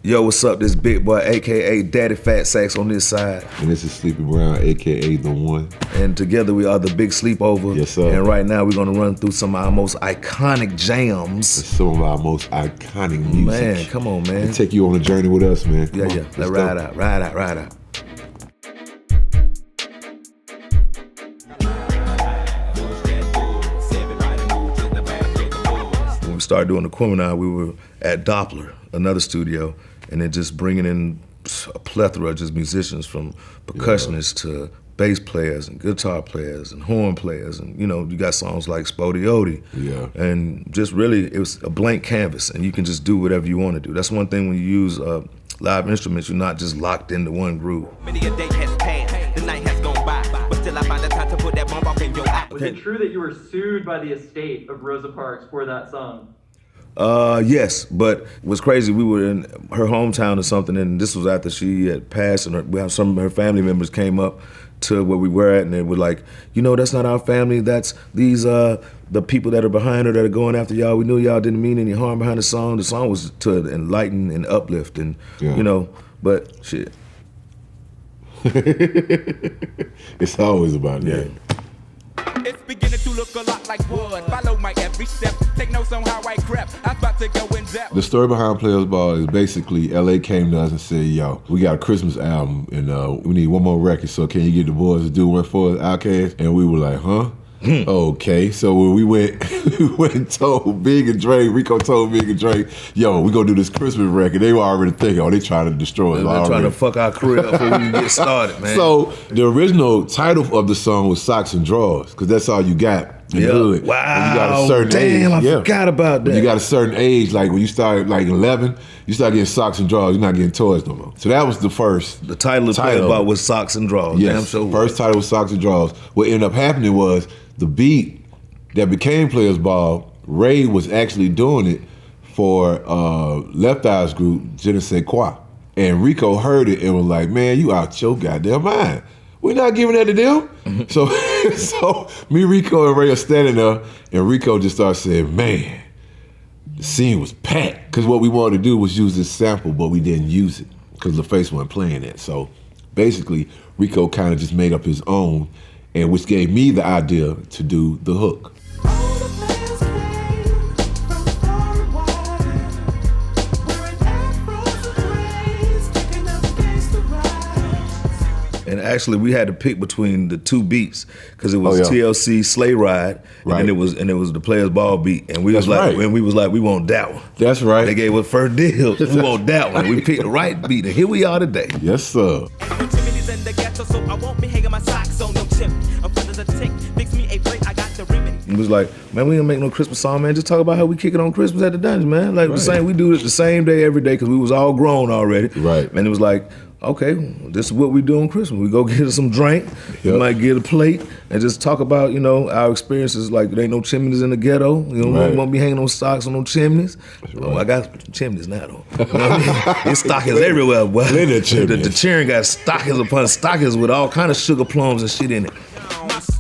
Yo, what's up? This Big Boy, a.k.a. Daddy Fat Sacks on this side. And this is Sleepy Brown, a.k.a. The One. And together we are The Big Sleepover. Yes, sir. And right now we're going to run through some of our most iconic jams. Some of our most iconic music. Man, come on, man. And take you on a journey with us, man. Yeah. Let's ride out. When we started doing the Quimini, we were at Doppler, another studio, and then just bringing in a plethora of just musicians, from percussionists to bass players and guitar players and horn players, and you got songs like SpottieOttieDopaliscious. Yeah. And just really, it was a blank canvas, and you can just do whatever you want to do. That's one thing when you use live instruments, you're not just locked into one groove. Many a day has passed, the night has gone by, but still I find the time to put that bomb off in your eye. Was it true that you were sued by the estate of Rosa Parks for that song? Yes, but it was crazy. We were in her hometown or something, and this was after she had passed, and some of her family members came up to where we were at, and they were like, that's not our family, that's these the people that are behind her that are going after y'all. We knew y'all didn't mean any harm behind the song. The song was to enlighten and uplift, and but shit. It's always about that. It's beginning to look a lot like wood. Follow my every step. Take notes on how I crept. I'm about to go in depth. The story behind Players Ball is basically LA came to us and said, yo, we got a Christmas album and we need one more record, so can you get the boys to do one for us, Outkast? And we were like, huh? Okay, so when we went and told Big and Dre, Rico told Big and Dre, yo, we gonna do this Christmas record. They were already thinking, they trying to destroy us. They're trying to fuck our career up before we can get started, man. So the original title of the song was Socks and Drawers, because that's all you got in the hood. Wow, when you got a certain age, I forgot about that. When you got a certain age, like when you start like 11, you start getting socks and drawers, you're not getting toys no more. So that was the first. The title of Players Ball was Socks and Drawers. Yes, damn sure. First title was Socks and Drawers. What ended up happening was the beat that became Players Ball, Ray was actually doing it for Left Eye's group, Je ne sais quoi. And Rico heard it and was like, man, you out your goddamn mind. We're not giving that to them. So me, Rico, and Ray are standing there, and Rico just started saying, man, the scene was packed. Because what we wanted to do was use this sample, but we didn't use it because LaFace wasn't playing it. So basically, Rico kind of just made up his own, and which gave me the idea to do the hook. And actually, we had to pick between the two beats because it was TLC Sleigh Ride, and it was the Players Ball beat, and we was like, we want that one. That's right. They gave us first deal. We want that one. We picked the right beat, and here we are today. Yes, sir. It was like, man, we ain't make no Christmas song, man. Just talk about how we kick it on Christmas at the dungeon, man. Like the same, we do it the same day every day because we was all grown already. Right. And it was like, okay, this is what we do on Christmas. We go get us some drink, we might get a plate, and just talk about, our experiences. Like, there ain't no chimneys in the ghetto. We won't be hanging on socks on no chimneys. Oh, I got chimneys now, though. You know what I mean? It's stockings everywhere, boy. The cheering got stockings upon stockings with all kind of sugar plums and shit in it.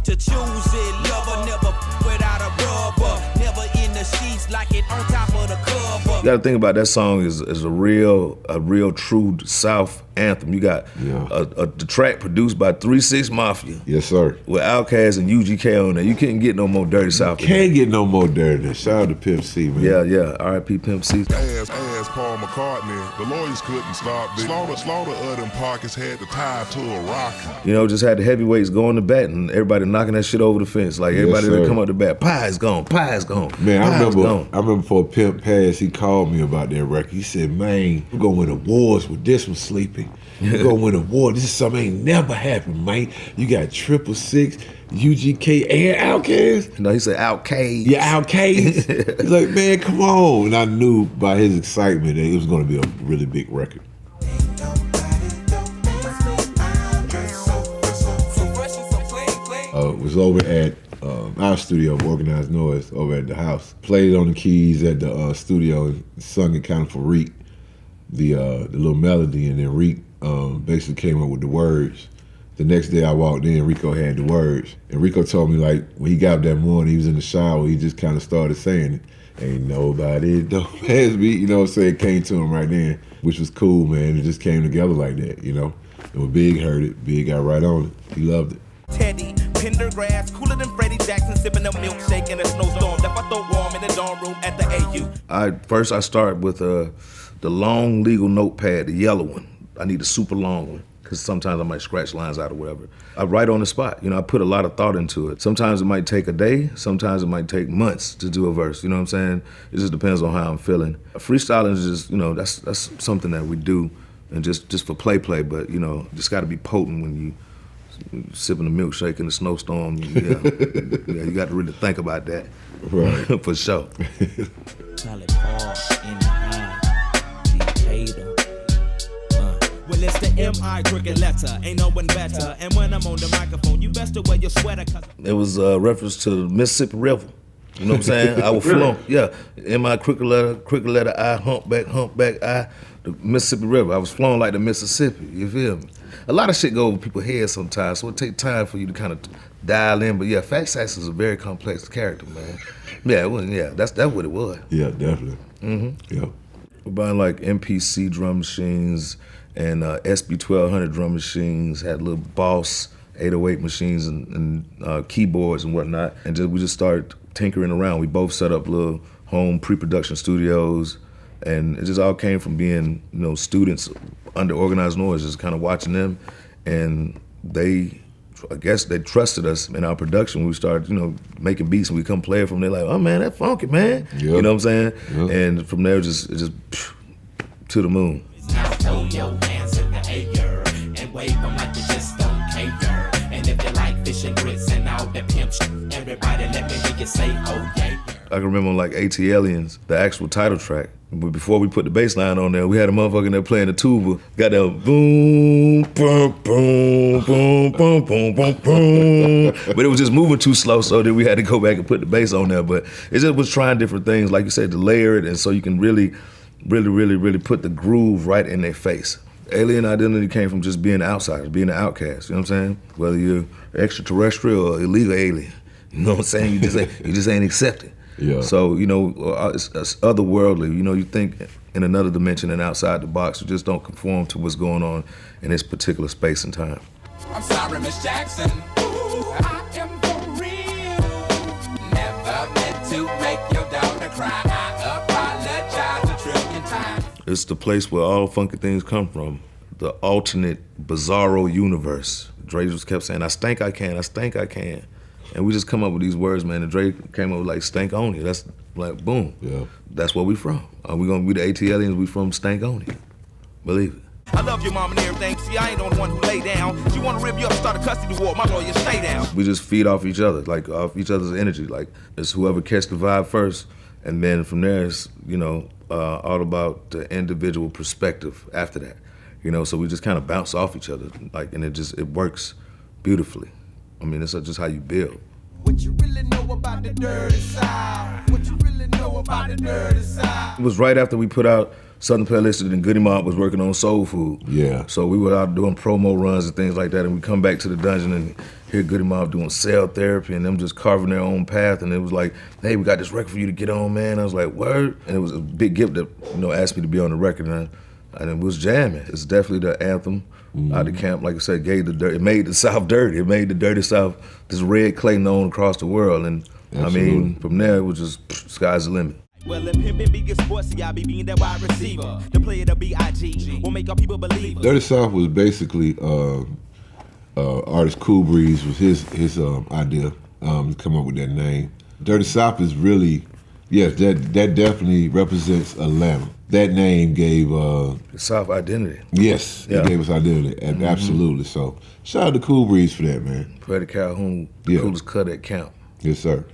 To choose it, lover never without a rubber, never in the sheets like it on top of the cover. You gotta think about that song is a real true South anthem. You got the track produced by 3-6 Mafia. Yes, sir. With Outkast and UGK on there. You couldn't get no more dirty South. Can't get no more dirty than that. Shout out to Pimp C, man. Yeah. R.I.P. Pimp C. As Paul McCartney, the lawyers couldn't stop this. Slaughter of them pockets had to tie to a rocket. Just had the heavyweights going to bat and everybody knocking that shit over the fence. Like everybody that come up to bat, pie is gone. Man, I remember before Pimp passed, he called me about that record. He said, man, we're gonna win awards with this one, Sleepy. We're gonna win awards. This is something ain't never happened, man. You got 666, UGK, and Outkast. No, he said Outkast. Yeah, Outkast. He's like, man, come on. And I knew by his excitement that it was gonna be a really big record. It was over at our studio, Organized Noise, over at the house. Played on the keys at the studio and sung it kind of for Reek, the little melody, and then Reek basically came up with the words. The next day I walked in, Rico had the words. And Rico told me, like, when he got up that morning, he was in the shower, he just kind of started saying it. Ain't nobody dope as me, you know what I'm saying, came to him right then, which was cool, man. It just came together like that, you know. And when Big heard it, Big got right on it. He loved it. Teddy, Pendergrass, cooler than Freddie Jackson, sipping a milkshake in a snowstorm. Left I throw warm in the dorm room at the AU. First I started with the long legal notepad, the yellow one. I need a super long one, because sometimes I might scratch lines out or whatever. I write on the spot, you know, I put a lot of thought into it. Sometimes it might take a day, sometimes it might take months to do a verse, you know what I'm saying? It just depends on how I'm feeling. Freestyling is just, you know, that's something that we do, and just for play, but, you know, just gotta be potent when you sipping a milkshake in a snowstorm. Yeah, you got to really think about that, right? For sure. Solid Paul in the well, it's the M.I. crooked letter, ain't no one better. And when I'm on the microphone, you best to wear your sweater. It was a reference to the Mississippi River. You know what I'm saying? I was flowing. Yeah, M.I. crooked letter I, humpback I, the Mississippi River. I was flowing like the Mississippi, you feel me? A lot of shit go over people's heads sometimes, so it takes time for you to kind of dial in. But yeah, Fat Sax is a very complex character, man. Yeah, that's what it was. Yeah, definitely. Mm-hmm. Yeah. We're buying like MPC drum machines and SB1200 drum machines, had little Boss 808 machines and keyboards and whatnot. And we just started tinkering around. We both set up little home pre-production studios, and it just all came from being, you know, students under Organized Noise, just kind of watching them. And I guess they trusted us in our production. We started, you know, making beats, and we come play it from there like, oh man, that funky, man. Yep. You know what I'm saying? Yep. And from there, it just to the moon. Now throw your hands in the air and wave them like you just don't care. And if you like fish and grits and all that pimp shit, everybody let me hear you say, oh yeah. I can remember on like ATLiens, the actual title track. But before we put the bass line on there, we had a motherfucker in there playing the tuba. Got that boom, boom, boom, boom, boom, boom, boom, boom. But it was just moving too slow, so then we had to go back and put the bass on there. But it just was trying different things, like you said, to layer it, and so you can really put the groove right in their face. Alien identity came from just being outsiders, being an outcast, you know what I'm saying? Whether you're extraterrestrial or illegal alien, you know what I'm saying? You just ain't accepted. Yeah. So, you know, it's otherworldly. You know, you think in another dimension and outside the box. You just don't conform to what's going on in this particular space and time. I'm sorry, Miss Jackson. Ooh, I am for real. Never meant to make your daughter cry. I apologize 1,000,000,000 times. It's the place where all funky things come from. The alternate, bizarro universe. Dre just kept saying, I think I can. And we just come up with these words, man. And Dre came up with like Stankonia. That's like, boom. Yeah. That's where we from. We gonna be the ATLiens, we from Stankonia. Believe it. I love your mom and everything. See, I ain't the only one who lay down. She wanna rip you up, start a custody war. My lawyer, stay down. We just feed off each other, like off each other's energy. Like it's whoever catch the vibe first. And then from there, it's, you know, all about the individual perspective after that. You know, so we just kind of bounce off each other. Like, and it works beautifully. I mean, it's just how you build. What you really know about the dirty side? What you really know about the dirty side? It was right after we put out Southern Playlisted and Goodie Mob was working on Soul Food. Yeah. So we were out doing promo runs and things like that, and we come back to the dungeon and hear Goodie Mob doing cell therapy and them just carving their own path, and it was like, hey, we got this record for you to get on, man. I was like, word? And it was a big gift that, you know, asked me to be on the record, and it was jamming. It's definitely the anthem. Out of camp, like I said, it made the South dirty. It made the dirty South this red clay known across the world. And absolutely. I mean, from there, it was just sky's the limit. Well, if pimpin' be good sports, I be being that wide receiver. The player, the B.I.G. will make our people believe. Dirty South was basically artist Cool Breeze was his idea to come up with that name. Dirty South is really, yes, that definitely represents Atlanta. That name gave South identity. Yes, yeah. It gave us identity, absolutely. So shout out to Cool Breeze for that, man. Freddie Calhoun, the coolest cut at camp. Yes, sir.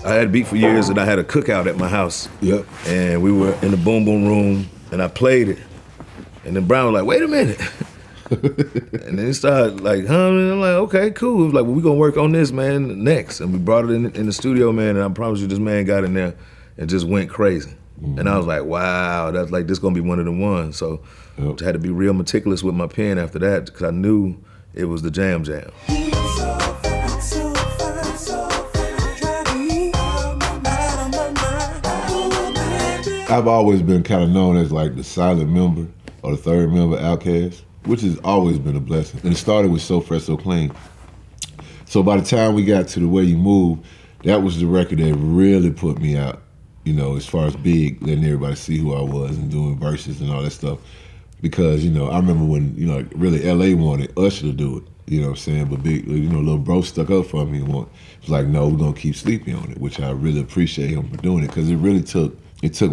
I had a beat for years, and I had a cookout at my house. Yep. And we were in the boom boom room, and I played it. And then Brown was like, wait a minute. And then he started like humming. I'm like, okay, cool. He was like, well, we're gonna work on this, man, next. And we brought it in the studio, man, and I promise you this man got in there and just went crazy. Mm-hmm. And I was like, wow, that's like, this gonna be one of the ones. So I had to be real meticulous with my pen after that, because I knew it was the Jam Jam. I've always been kind of known as like the silent member or the third member, Outkast, which has always been a blessing. And it started with So Fresh, So Clean. So by the time we got to The Way You Move, that was the record that really put me out, you know, as far as big, letting everybody see who I was and doing verses and all that stuff. Because, you know, I remember when, you know, really LA wanted Usher to do it, you know what I'm saying? But big, you know, little bro stuck up for me and it was like, no, we're gonna keep Sleepy on it, which I really appreciate him for doing it, because it really took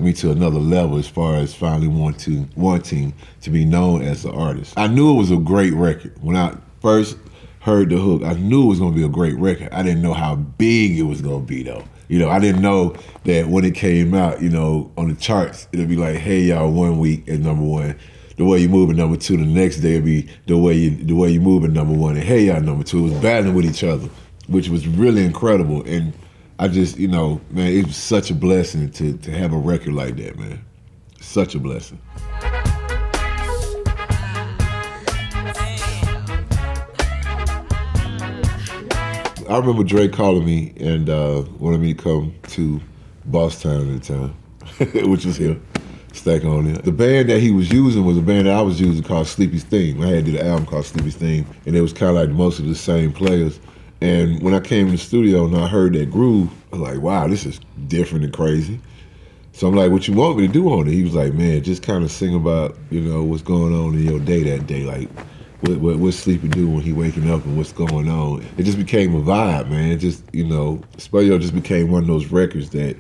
me to another level as far as finally wanting to be known as an artist. I knew it was a great record. When I first heard the hook, I knew it was gonna be a great record. I didn't know how big it was gonna be though. You know, I didn't know that when it came out, you know, on the charts, it'd be like, hey y'all, 1 week at #1. The Way You Move at #2, the next day it'd be The Way You Move at #1, and Hey Y'all #2. It was battling with each other, which was really incredible. And I just, you know, man, it was such a blessing to have a record like that, man. Such a blessing. I remember Dre calling me and wanted me to come to Bosstown at the time, which was here, Stack on it. The band that he was using was a band that I was using called Sleepy's Theme. I had to do an album called Sleepy's Theme, and it was kind of like most of the same players. And when I came in the studio and I heard that groove, I was like, wow, this is different and crazy. So I'm like, what you want me to do on it? He was like, man, just kind of sing about, you know, what's going on in your day that day. Like, what's Sleepy do when he waking up and what's going on? It just became a vibe, man. It just, you know, SpottieO just became one of those records that,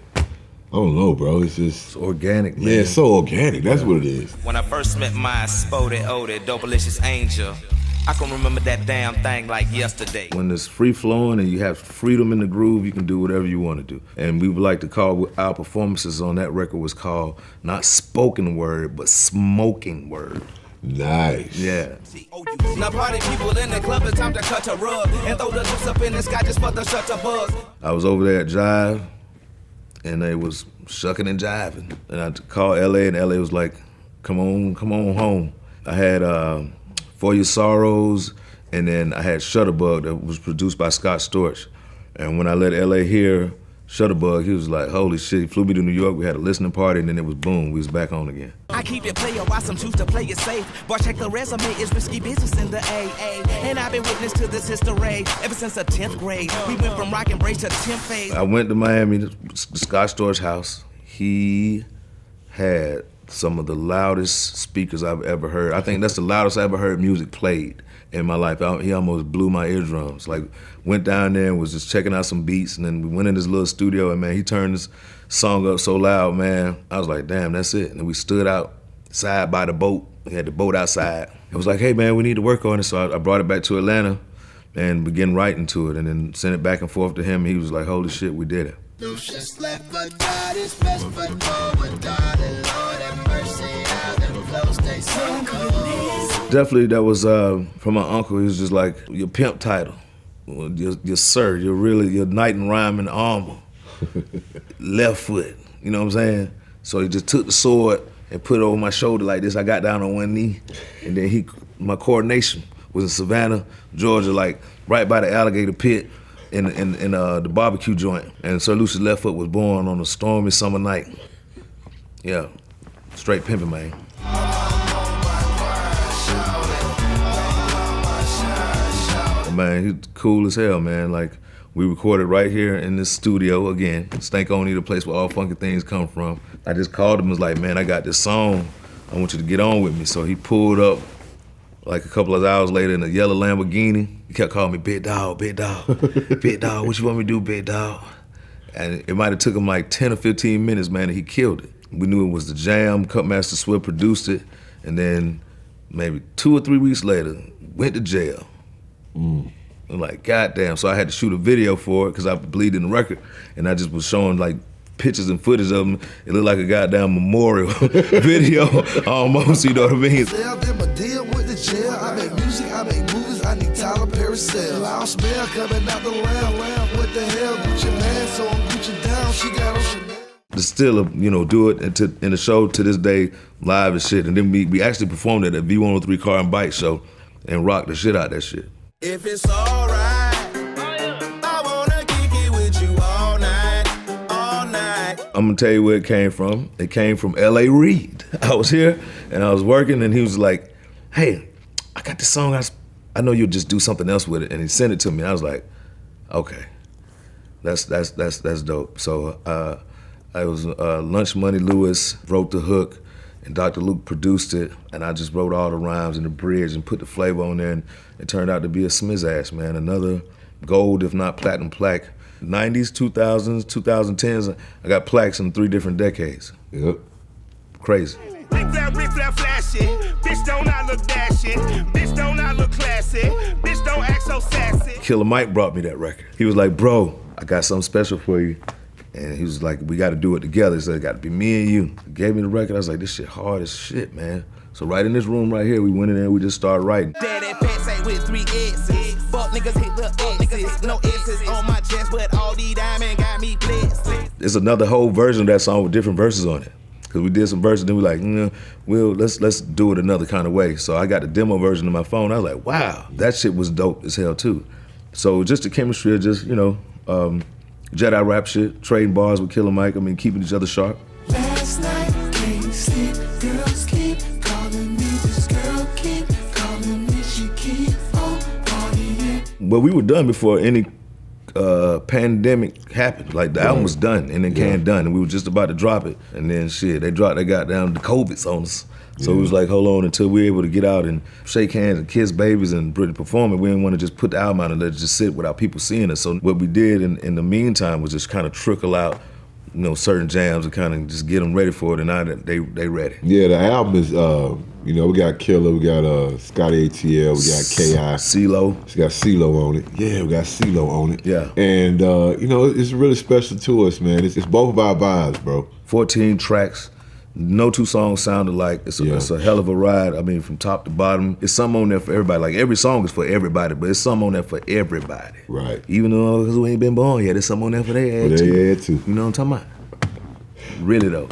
I don't know, bro. It's just... It's organic, man. Yeah, it's so organic. That's what it is. When I first met my SpottieOttieDopaliscious angel, I can remember that damn thing like yesterday. When it's free flowing and you have freedom in the groove, you can do whatever you want to do. And we would like to call our performances on that record was called not spoken word, but smoking word. Nice. Yeah. Now party people in the club, it's time to cut a rug and throw the juice up in the sky just for the Shutterbugg. I was over there at Jive, and they was shucking and jiving. And I called LA, and LA was like, come on home. I had For Your Sorrows, and then I had Shutterbugg that was produced by Scott Storch. And when I let LA hear Shutterbugg, he was like, holy shit. He flew me to New York, we had a listening party, and then it was boom, we was back on again. I keep it player, why some choose to play it safe. Boy, check the resume, it's risky business in the AA. And I've been witness to this history ever since the 10th grade. We went from rock and brace to 10th phase. I went to Miami, to Scott Storch's house. He had some of the loudest speakers I've ever heard. I think that's the loudest I ever heard music played in my life. He almost blew my eardrums. Like, went down there and was just checking out some beats, and then we went in this little studio, and man, he turned this song up so loud, man. I was like, damn, that's it. And we stood outside by the boat. We had the boat outside. It was like, hey man, we need to work on it. So I brought it back to Atlanta and began writing to it, and then sent it back and forth to him. He was like, holy shit, we did it. Just left, but God is best, but forward, darling, Lord have mercy, how them flows stay so cold. Definitely that was from my uncle. He was just like, your pimp title, your sir, your knight in rhyming armor, left foot, you know what I'm saying? So he just took the sword and put it over my shoulder like this. I got down on one knee, and then my coronation was in Savannah, Georgia, like right by the alligator pit, in the barbecue joint. And Sir Lucius Left Foot was born on a stormy summer night. Yeah, straight pimping, man. Man, he's cool as hell, man. Like, we recorded right here in this studio again. SpottieOttieDopaliscious, the place where all funky things come from. I just called him and was like, man, I got this song. I want you to get on with me. So he pulled up like a couple of hours later in a yellow Lamborghini. He kept calling me big dog, big dog, big dog, what you want me to do, big dog? And it might have took him like 10 or 15 minutes, man, and he killed it. We knew it was the jam. Cutmaster Swift produced it. And then maybe 2 or 3 weeks later, went to jail. I'm like, goddamn. So I had to shoot a video for it because I believed in the record. And I just was showing like pictures and footage of him. It looked like a goddamn memorial video almost, you know what I mean? I make music, I make movies, I need Tyler Perry sell. Loud smell coming out the lamb. What the hell, Gucci man, so I'm Gucci down, she got on Chanel. To still, do it in the show to this day, live and shit. And then we actually performed it at V103 Car and Bike Show and rock the shit out of that shit. If it's alright, I wanna kick it with you all night, all night. I'm gonna tell you where it came from. It came from L.A. Reid. I was here and I was working and he was like, hey, I got this song, I know you'll just do something else with it. And he sent it to me. I was like, okay, that's dope. So I was Lunch Money Lewis wrote the hook and Dr. Luke produced it, and I just wrote all the rhymes and the bridge and put the flavor on there, and it turned out to be a smizass, man. Another gold, if not platinum plaque. 90s, 2000s, 2010s, I got plaques in 3 different decades. Yep. Crazy. Rick flap flashy, bitch don't I look dashing, bitch don't I look classy, bitch don't act so sassy. Killer Mike brought me that record. He was like, bro, I got something special for you. And he was like, we got to do it together. He said, it got to be me and you. He gave me the record. I was like, this shit hard as shit, man. So right in this room right here, we went in there and we just started writing. Daddy pants ain't with 3 X's. Fuck niggas hit the X's. No X's on my chest, but all these diamonds got me blessed. It's another whole version of that song with different verses on it. Cause we did some verses, then we like, let's do it another kind of way. So I got the demo version on my phone. I was like, wow, that shit was dope as hell too. So just the chemistry of just, Jedi rap shit, trading bars with Killer Mike, keeping each other sharp. Last night, can't sleep, girls keep calling me, this girl keep calling me, she keep on partying. Well, we were done before any pandemic happened. Like the album was done and then came done, and we were just about to drop it, and then they dropped that goddamn the COVIDs on us. So it was like, hold on until we're able to get out and shake hands and kiss babies and perform it. We didn't want to just put the album out and let it just sit without people seeing us. So what we did in the meantime was just kind of trickle out, certain jams and kind of just get them ready for it, and now that they ready. Yeah, the album is, we got Killer, we got Spottie ATL, we got K.I. CeeLo. We got CeeLo on it. Yeah, we got CeeLo on it. Yeah. And, it's really special to us, man. It's both of our vibes, bro. 14 tracks. No 2 songs sound alike. It's a hell of a ride. from top to bottom. It's something on there for everybody. Like every song is for everybody, but it's something on there for everybody. Right. Even though we ain't been born yet, there's something on there for their head too. too. You know what I'm talking about? Really though.